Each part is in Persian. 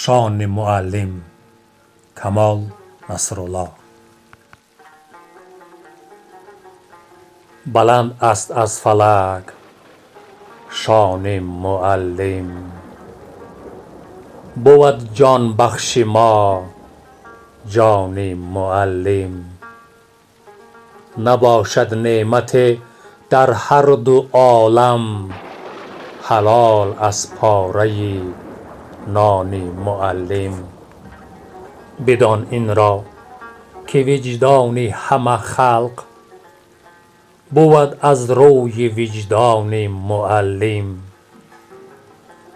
شان معلم کمال نصرالله. بلند است از فلک شان معلم، بود جان بخش ما جان معلم. نباشد نعمت در هر دو عالم، حلال از پاره نان معلم. بدان این را که وجدان همه خلق، بود از روی وجدان معلم.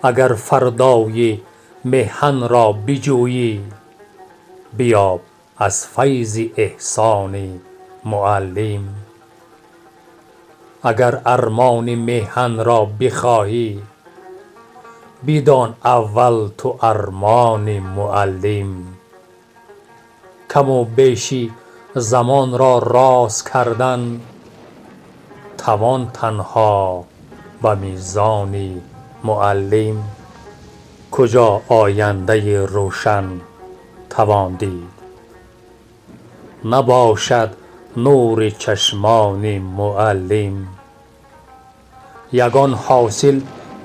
اگر فردای محن را بجویی، بیاب از فیض احسان معلم. اگر ارمان محن را بخواهی، بدان اول تو ارمان معلم. کم و بیشی زمان را راست کردن، توان تنها به میزان معلم. کجا آینده روشن توان دید، نباشد نور چشمان معلم. یگان حاصل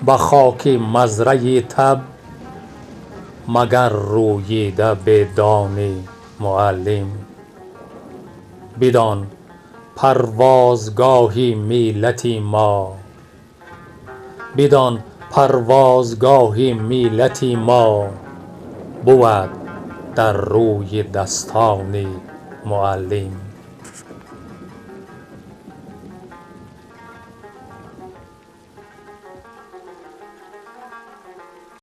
به خاک مزرع طبع، مگر روییده به دان معلم. بدان پروازگاه ملت ما، بدان پروازگاه ملت ما، بود در روی دستان معلم.